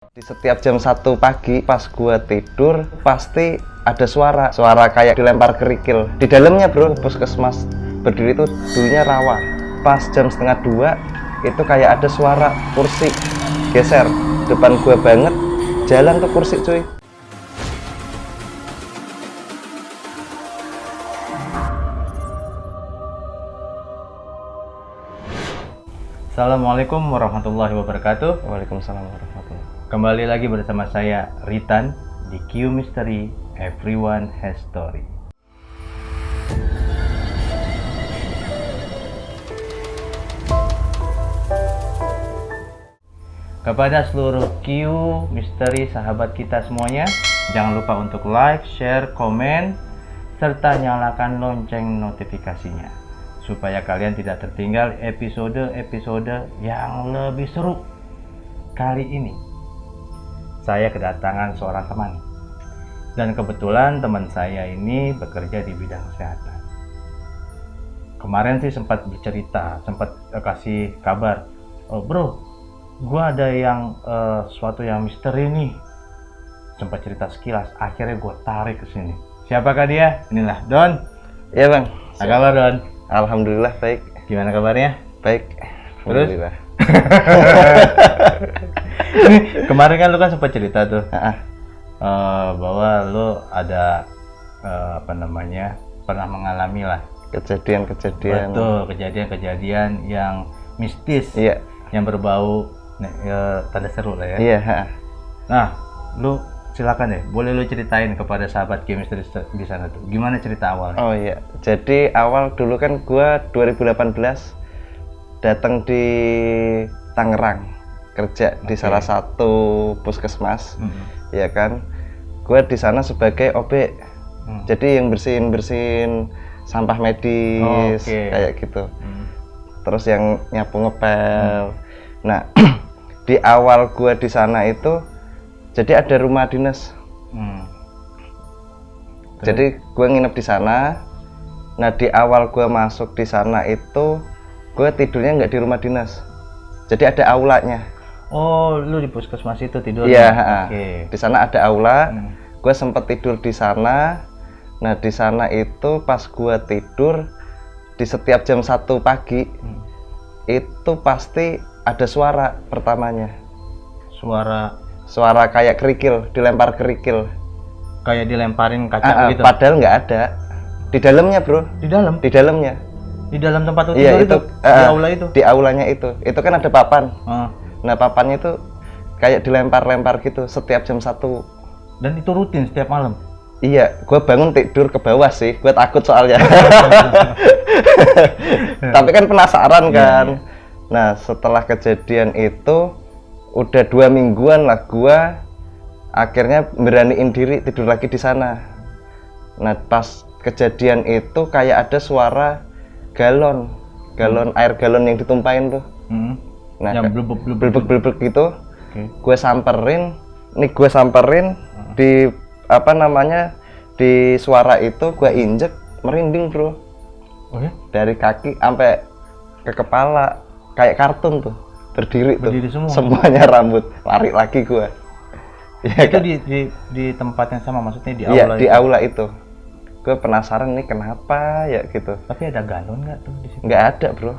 Di setiap jam 1 pagi pas gua tidur pasti ada suara kayak dilempar kerikil. Di dalamnya bro, puskesmas berdiri itu dulunya rawa. Pas jam 1:30 itu kayak ada suara kursi geser depan gua banget, jalan tuh kursi cuy. Assalamualaikum warahmatullahi wabarakatuh. Waalaikumsalam warahmatullahi. Kembali lagi bersama saya Ritan di Q Mystery Everyone Has Story. Kepada seluruh Q Mystery sahabat kita semuanya, jangan lupa untuk like, share, komen, serta nyalakan lonceng notifikasinya supaya kalian tidak tertinggal episode-episode yang lebih seru. Kali ini saya kedatangan seorang teman, dan kebetulan teman saya ini bekerja di bidang kesehatan. Kemarin sih sempat bercerita, sempat kasih kabar, oh bro, gua ada yang suatu yang misteri nih. Sempat cerita sekilas, akhirnya gue tarik ke sini. Siapakah dia? Inilah Don. Iya bang. Apa kabar Don? Alhamdulillah baik. Gimana kabarnya? Baik. Alhamdulillah. Kemarin kan lu kan sempat cerita tuh bahwa lu ada pernah mengalami lah Kejadian-kejadian. betul, kejadian-kejadian yang mistis, Iya. yang berbau tanda seru lah ya. Iya. Nah, lu silakan deh, boleh lu ceritain kepada sahabat Q Mystery di sana tuh, gimana cerita awalnya? Oh iya, jadi awal dulu kan gua 2018 datang di Tangerang kerja di salah satu puskesmas, ya kan. Gua di sana sebagai OB, jadi yang bersihin sampah medis kayak gitu. Terus yang nyapu ngepel. Nah, di awal gua di sana itu jadi ada rumah dinas. Jadi gue nginep di sana. Nah di awal gue masuk di sana itu gue tidurnya nggak di rumah dinas. Jadi ada aulanya. Oh, lu di puskesmas itu tidur? Iya. Oke. Di sana ada aula. Gue sempet tidur di sana. Nah di sana itu pas gue tidur di setiap jam 1 pagi itu pasti ada suara pertamanya. Suara kayak kerikil, dilempar kerikil. Kayak dilemparin kaca gitu? Padahal nggak ada. Di dalamnya bro. Di dalam? Di dalamnya. Di dalam tempat lu Iya tidur itu. Di aula itu? Di aulanya itu. Itu kan ada papan. Nah papannya itu kayak dilempar-lempar gitu setiap jam 1. Dan itu rutin setiap malam? Iya, gue bangun tidur ke bawah sih. Gue takut soalnya. Tapi kan penasaran kan. Nah setelah kejadian itu udah 2 mingguan lah gua akhirnya beraniin diri tidur lagi di sana. Nah pas kejadian itu kayak ada suara galon air galon yang ditumpahin tuh. Nah yang blebek gitu. Gue samperin di di suara itu gue injek, merinding bro. Dari kaki sampai ke kepala kayak kartun tuh. Berdiri tuh, semuanya rambut, lari lagi gua. Ya, itu kan? di tempat yang sama, maksudnya di aula? Iya, di aula itu. Gue penasaran nih kenapa ya gitu. Tapi ada galon nggak tuh di situ? Nggak ada bro.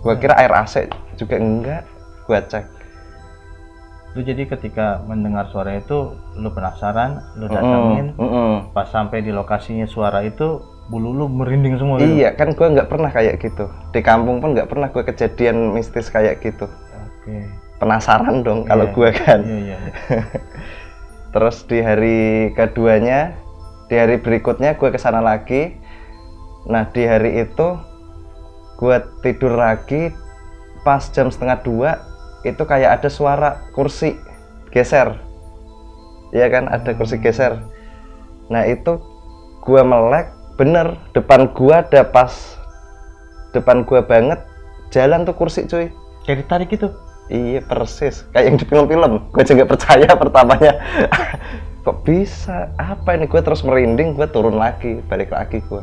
Gua kira air AC juga enggak. Gua cek. Lu jadi ketika mendengar suara itu, lu penasaran, lu datangin, pas sampai di lokasinya suara itu, bulu lu merinding semua gitu? Iya, kan gua nggak pernah kayak gitu. Di kampung pun nggak pernah gue kejadian mistis kayak gitu. Penasaran dong kalau gue kan. Iya. Terus di hari keduanya, di hari berikutnya gue kesana lagi. Nah di hari itu gue tidur lagi, pas jam 1:30 itu kayak ada suara kursi geser. Iya kan, ada kursi geser. Nah itu gue melek, bener depan gue ada, pas depan gue banget jalan tuh kursi cuy. Kayak ditarik itu? Iya persis, kayak yang di film-film. Gue juga nggak percaya pertamanya. Kok bisa? Apa ini? Gue terus merinding, gue turun lagi, balik lagi gue.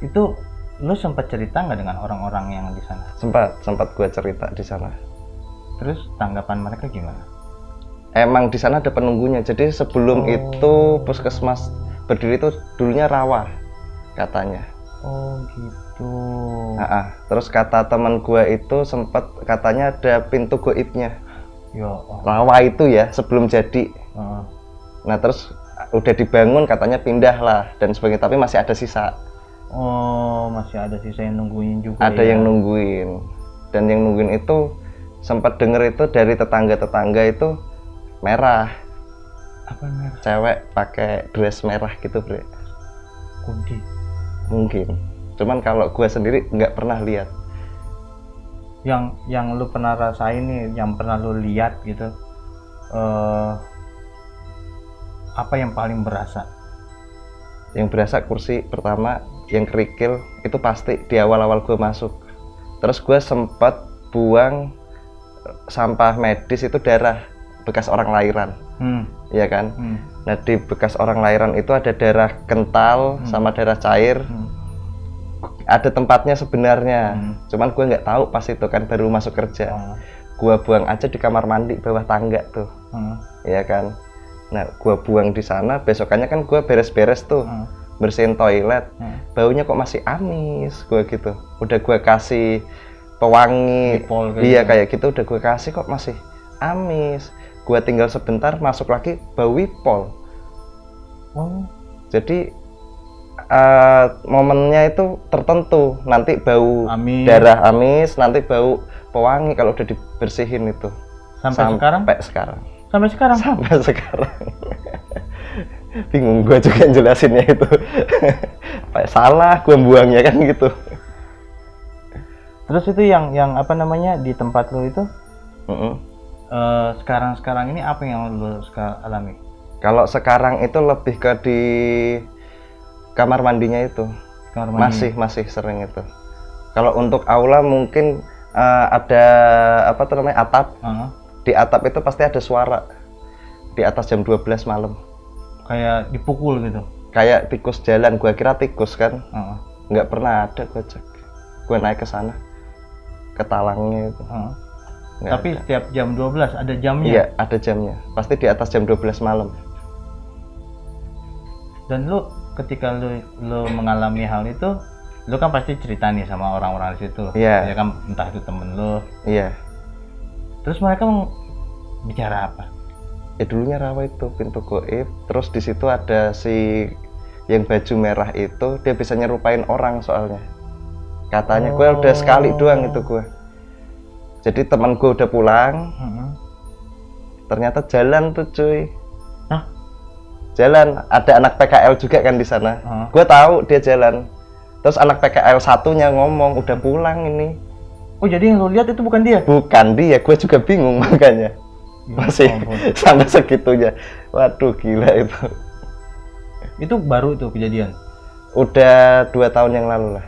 Itu lu sempat cerita nggak dengan orang-orang yang di sana? Sempat gue cerita di sana. Terus tanggapan mereka gimana? emang di sana ada penunggunya. Jadi sebelum itu puskesmas berdiri itu dulunya rawa katanya. Oh gitu. Terus kata teman gua itu sempat katanya ada pintu goibnya. Ya Allah. Rawa itu ya sebelum jadi. Nah terus udah dibangun katanya pindah lah dan sebagainya, tapi masih ada sisa. Oh, masih ada sisa yang nungguin juga. Ada ya? yang nungguin, dan yang nungguin itu sempat denger itu dari tetangga itu merah. Apa merah? Cewek pakai dress merah gitu, Bre. Kunti. Mungkin. Cuman kalau gua sendiri nggak pernah lihat. Yang lu pernah rasain nih, yang pernah lu lihat gitu, apa yang paling berasa? Yang berasa kursi pertama yang kerikil itu pasti di awal-awal gue masuk. Terus gue sempat buang sampah medis itu darah bekas orang lahiran, ya kan? Nah di bekas orang lahiran itu ada darah kental sama darah cair. Ada tempatnya sebenarnya, cuman gue nggak tahu pas itu kan baru masuk kerja. Gue buang aja di kamar mandi bawah tangga tuh, ya kan? Nah, gue buang di sana. Besokannya kan gue beres-beres tuh, bersihin toilet. Baunya kok masih amis, gue gitu. Udah gue kasih pewangi, iya kayak gitu. Udah gue kasih kok masih amis. Gue tinggal sebentar, masuk lagi bau wipol. Jadi momennya itu tertentu. Nanti bau darah amis, nanti bau pewangi kalau udah dibersihin itu. Sampai sekarang? Sampai sekarang? Sampai sekarang. Bingung gue juga jelasinnya itu. Kayak salah gue buangnya kan gitu. Terus itu yang apa namanya di tempat lo itu? Sekarang ini apa yang lo alami? Kalau sekarang itu lebih ke di kamar mandinya itu. Masih sering itu. Kalau untuk aula mungkin ada apa tuh namanya atap. Di atap itu pasti ada suara di atas jam 12 malam. Kayak dipukul gitu? Kayak tikus jalan, gua kira tikus kan. Nggak pernah ada, gua cek. Gua naik ke sana, ke talangnya itu. Tapi ada. Setiap jam 12 ada jamnya? Iya, ada jamnya. Pasti di atas jam 12 malam. Dan lu ketika lu mengalami hal itu, lu kan pasti cerita nih sama orang-orang di situ. Iya. Ya kan, entah itu temen lu. Iya. Terus mereka bicara apa? Ya dulunya rawa itu pintu goib, terus di situ ada si yang baju merah itu, dia bisa nyerupain orang soalnya. Katanya gue udah sekali doang itu gue. Jadi teman gue udah pulang, ternyata jalan tuh cuy. Jalan, ada anak PKL juga kan di sana. Gue tahu dia jalan. Terus anak PKL satunya ngomong udah pulang ini. Oh jadi yang lo lihat itu bukan dia? Bukan dia, gue juga bingung makanya. Masih sampai segitunya. Waduh gila itu. Itu baru itu kejadian? Udah 2 tahun yang lalu lah.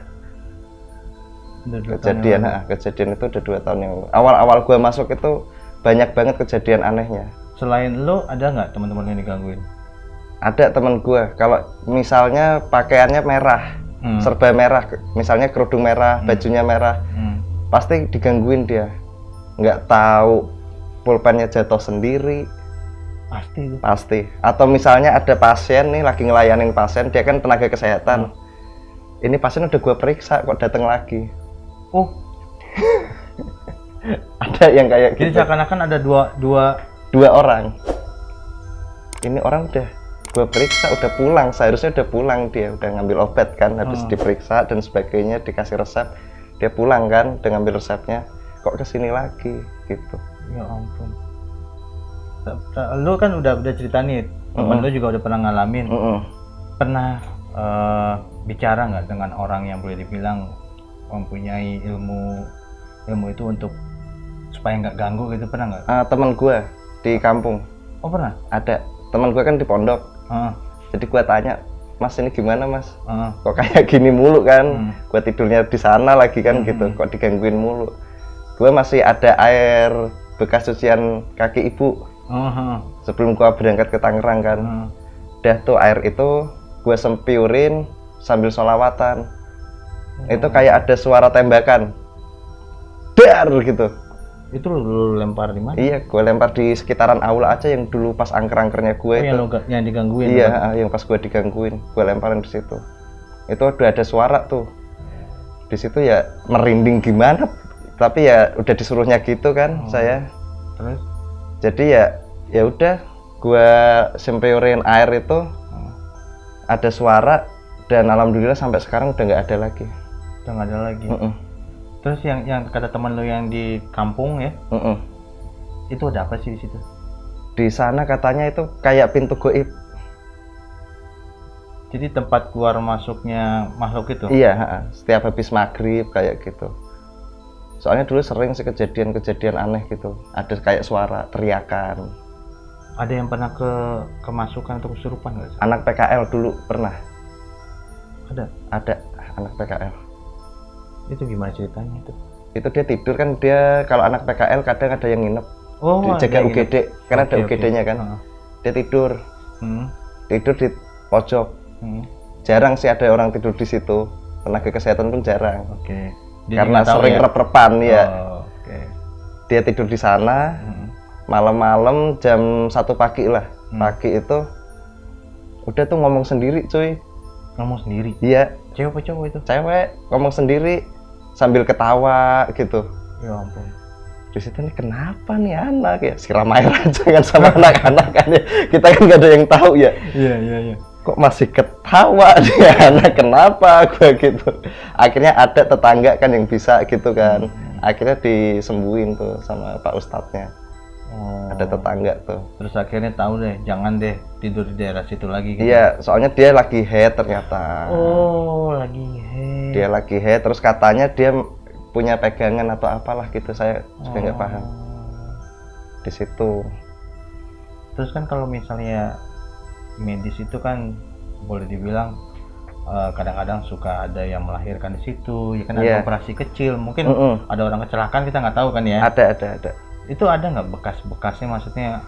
Kejadian itu udah 2 tahun yang lalu. Awal-awal gue masuk itu banyak banget kejadian anehnya. Selain lo ada nggak teman-teman yang digangguin? Ada teman gue. Kalau misalnya pakaiannya merah, serba merah, misalnya kerudung merah, bajunya merah. Pasti digangguin dia, nggak tahu pulpennya jatuh sendiri. Pasti. Atau misalnya ada pasien nih lagi ngelayanin pasien, dia kan tenaga kesehatan. Ini pasien udah gue periksa kok datang lagi. Ada yang kayak gitu. Jadi seakan-akan ada dua orang. Ini orang udah gue periksa, udah pulang, seharusnya udah pulang, dia udah ngambil obat kan, habis diperiksa dan sebagainya, dikasih resep. Dia pulang kan, udah ngambil resepnya, kok kesini lagi gitu. Ya ampun. Lu kan udah cerita nih, temen lu juga udah pernah ngalamin. Pernah bicara nggak dengan orang yang boleh dibilang mempunyai ilmu itu untuk supaya nggak ganggu gitu, pernah nggak? Temen gue di kampung. Oh pernah? Ada. Temen gue kan di pondok. Jadi gue tanya, Mas ini gimana mas? Kok kayak gini mulu kan? Gue tidurnya di sana lagi kan gitu, kok digangguin mulu. Gue masih ada air bekas cucian kaki ibu. Sebelum gue berangkat ke Tangerang kan. Udah tuh air itu gue sempiurin sambil sholawatan. Itu kayak ada suara tembakan. Dar gitu. Itu lu lempar di mana? Iya, gue lempar di sekitaran aula aja yang dulu pas angker-angkernya gue Oh, itu. yang digangguin. Iya, kan? yang pas gue digangguin, gue lemparin di situ. Itu udah ada suara tuh. Di situ ya merinding gimana, tapi ya udah disuruhnya gitu kan saya. Terus? Jadi ya udah, gue semperin air itu, ada suara dan alhamdulillah sampai sekarang udah nggak ada lagi. Udah nggak ada lagi. Terus yang kata teman lu yang di kampung ya, itu ada apa sih di situ? Di sana katanya itu kayak pintu goib. Jadi tempat keluar masuknya makhluk itu? Iya, setiap habis maghrib kayak gitu. Soalnya dulu sering sih kejadian-kejadian aneh gitu. Ada kayak suara teriakan. Ada yang pernah kemasukan atau kesurupan nggak sih? Anak PKL dulu pernah. Ada Anak PKL. Itu gimana ceritanya itu? Itu dia tidur kan, dia kalau anak PKL kadang ada yang nginep. Oh, jaga UGD, karena ada Oke. UGD-nya kan. Dia tidur di pojok. Jarang sih ada orang tidur di situ. Tenaga kesehatan pun jarang. Oke. Karena sering rep-repan ya. Oke. Dia tidur di sana. Malam-malam jam 1 pagi lah. Pagi itu udah tuh ngomong sendiri, cuy. Ngomong sendiri? Iya. Cewek apa cowok itu? Cewek ngomong sendiri sambil ketawa gitu. Ya ampun. Di situ nih, kenapa nih anak ya, siram air aja kan sama anak-anak kan ya. Kita kan gak ada yang tahu ya. Iya. Kok masih ketawa dia anak, kenapa gua gitu. Akhirnya ada tetangga kan yang bisa gitu kan. Akhirnya disembuhin tuh sama Pak Ustadznya. Ada tetangga tuh. Terus akhirnya tahu deh, jangan deh tidur di daerah situ lagi gitu. Iya, soalnya dia lagi head ternyata. Oh, lagi head. Dia lagi head, terus katanya dia punya pegangan atau apalah gitu, saya juga nggak paham. Di situ. Terus kan kalau misalnya medis itu kan boleh dibilang kadang-kadang suka ada yang melahirkan di situ, ya kan ada operasi kecil, mungkin ada orang kecelakaan kita nggak tahu kan ya. Ada. Itu ada nggak bekas-bekasnya, maksudnya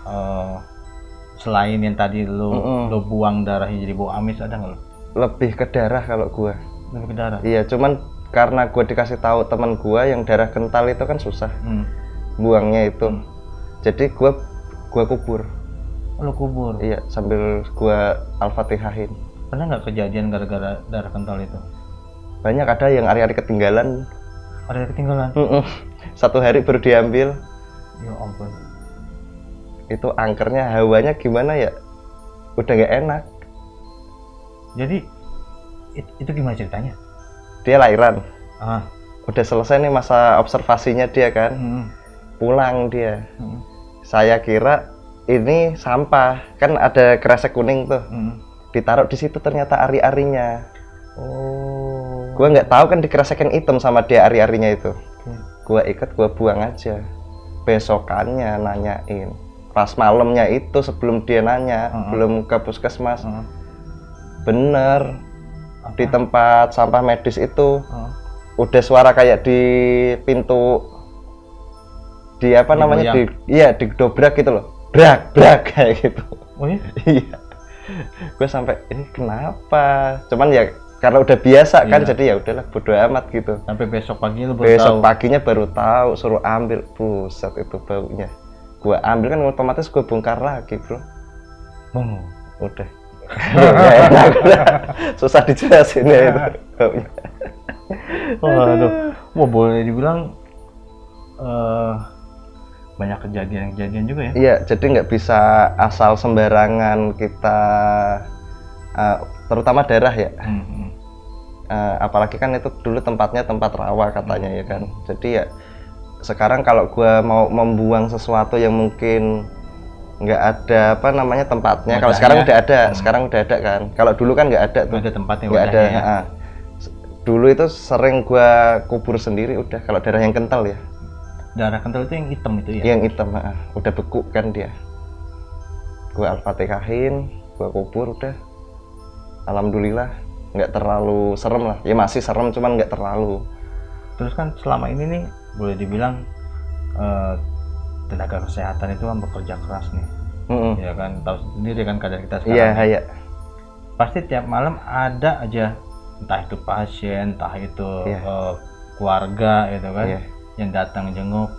selain yang tadi lo buang darahnya jadi bau amis, ada nggak lo? Lebih ke darah kalau gua. Lebih ke darah? Iya, cuman karena gua dikasih tahu teman gua yang darah kental itu kan susah buangnya itu. Jadi gua kubur. Oh, lo kubur? Iya, sambil gua Al-Fatihahin. Pernah nggak kejadian gara-gara darah kental itu? Banyak, ada yang hari-hari ketinggalan. Ada yang ketinggalan? 1 hari baru diambil. Ya ampun. Itu angkernya, hawanya gimana ya, udah nggak enak. Jadi itu gimana ceritanya? Dia lahiran, Ah. udah selesai nih masa observasinya dia kan, pulang dia. Saya kira ini sampah, kan ada kresek kuning tuh, ditaruh di situ, ternyata ari-arinya. Oh. Gua nggak tahu kan dikeresekin hitam sama dia ari-arinya itu. Gua ikat, gua buang aja. Besokannya nanyain, pas malamnya itu sebelum dia nanya, belum ke puskesmas, bener di tempat sampah medis itu udah suara kayak di pintu, di apa namanya, digdobrak gitu loh, brak kayak gitu. Oh ya? Iya. Gue sampai ini kenapa, cuman ya karena udah biasa kan, jadi ya udahlah, bodo amat gitu. Sampai besok pagi lu baru Besok tahu. paginya baru tahu, suruh ambil, buset itu baunya. Gua ambil kan otomatis gue bongkar lagi, bro. Udah. Nggak enak, udah. Susah dijelasin ya itu baunya. Aduh, wah boleh dibilang banyak kejadian-kejadian juga ya. Iya, jadi nggak bisa asal sembarangan kita, terutama darah ya. Apalagi kan itu dulu tempatnya tempat rawa katanya ya kan. Jadi ya sekarang kalau gua mau membuang sesuatu yang mungkin nggak ada apa namanya tempatnya, kalau sekarang udah ada, sekarang udah ada kan. Kalau dulu kan nggak ada tuh. Nggak ada tempatnya, nggak ada. ya? Dulu itu sering gua kubur sendiri udah, kalau darah yang kental ya. Darah kental itu yang hitam itu ya? Yang hitam, udah beku kan dia. Gua Al-Fatihahin, gua kubur udah. Alhamdulillah nggak terlalu serem lah, ya masih serem cuman nggak terlalu. Terus kan selama ini nih boleh dibilang tenaga kesehatan itu kan bekerja keras nih, ya kan, tahu sendiri kan keadaan kita sekarang. Iya. Pasti tiap malam ada aja, entah itu pasien, entah itu keluarga gitu kan, yang datang jenguk.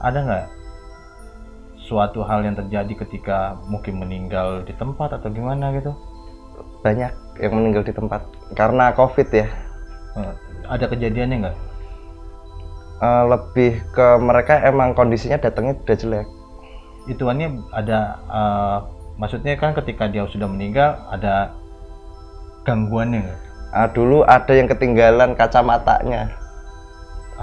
ada nggak suatu hal yang terjadi ketika mungkin meninggal di tempat atau gimana gitu? Banyak yang meninggal di tempat karena COVID ya. Ada kejadiannya nggak? Lebih ke mereka emang kondisinya datangnya udah jelek. Ituannya ada, maksudnya kan ketika dia sudah meninggal ada gangguannya nggak? Dulu ada yang ketinggalan kacamatanya,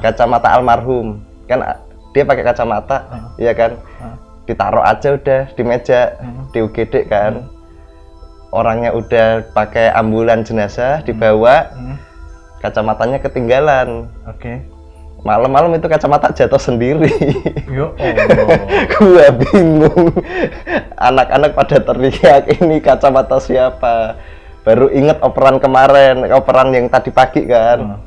kacamata almarhum kan dia pakai kacamata, ya kan, ditaruh aja udah di meja di UGD kan, orangnya udah pakai ambulan jenazah dibawa, kacamatanya ketinggalan. Oke. Malam-malam itu kacamata jatuh sendiri. Yo Allah. Gua bingung, anak-anak pada teriak ini kacamata siapa, baru inget operan kemarin, operan yang tadi pagi kan,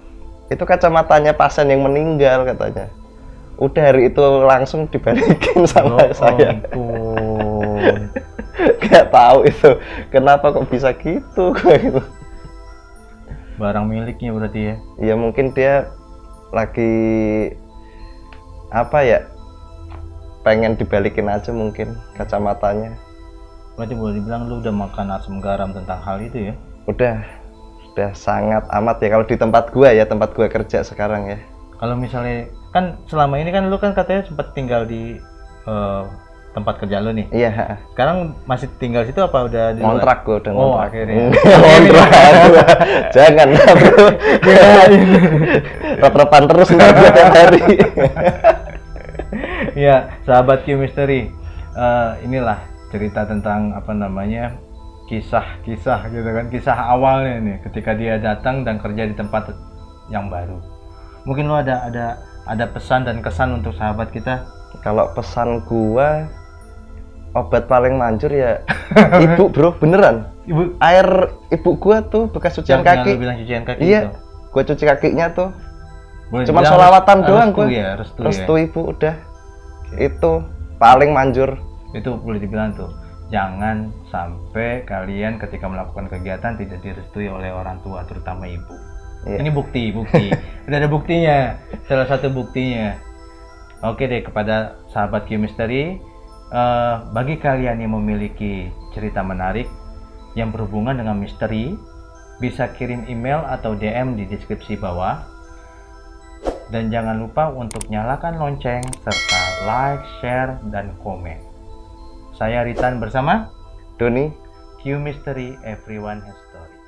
itu kacamatanya pasien yang meninggal katanya. Udah hari itu langsung dibalikin sama saya. Gak tahu itu kenapa kok bisa gitu gitu. Barang miliknya berarti ya? Ya mungkin dia lagi apa ya, pengen dibalikin aja mungkin kacamatanya. Berarti boleh dibilang lu udah makan asam garam tentang hal itu ya? Udah sangat amat ya kalau di tempat gua ya, tempat gua kerja sekarang ya. Kalau misalnya kan selama ini kan lu kan katanya sempat tinggal di tempat kerja lu nih. Iya. Sekarang masih tinggal situ apa udah di luar? Kontrak gua udah Oh, ngontrak. akhirnya. Kontrak gua. Jangan bro. Rep-repan terus ntar gua tiap hari. Iya, sahabat Q Mystery. Inilah cerita tentang apa namanya, kisah-kisah gitu kan, kisah awalnya nih ketika dia datang dan kerja di tempat yang baru. Mungkin lo ada pesan dan kesan untuk sahabat kita? Kalau pesan gua, obat paling manjur ya ibu bro, beneran. Ibu, Air ibu gua tuh bekas cucian jangan kaki. lo bilang cucian kaki. Iya, gitu. gua cuci kakinya tuh. Boleh Cuma dibilang sholawatan doang restu gua. ya, Restu ibu udah. Itu paling manjur. Itu boleh dibilang tuh, jangan sampai kalian ketika melakukan kegiatan tidak direstui oleh orang tua, terutama ibu. Iya. Ini bukti udah ada buktinya, salah satu buktinya. Oke deh, kepada sahabat Q Mystery, bagi kalian yang memiliki cerita menarik yang berhubungan dengan misteri, bisa kirim email atau DM di deskripsi bawah. Dan jangan lupa untuk nyalakan lonceng serta like, share, dan komen. Saya Ritan bersama Doni. Q Mystery, Everyone Has Story.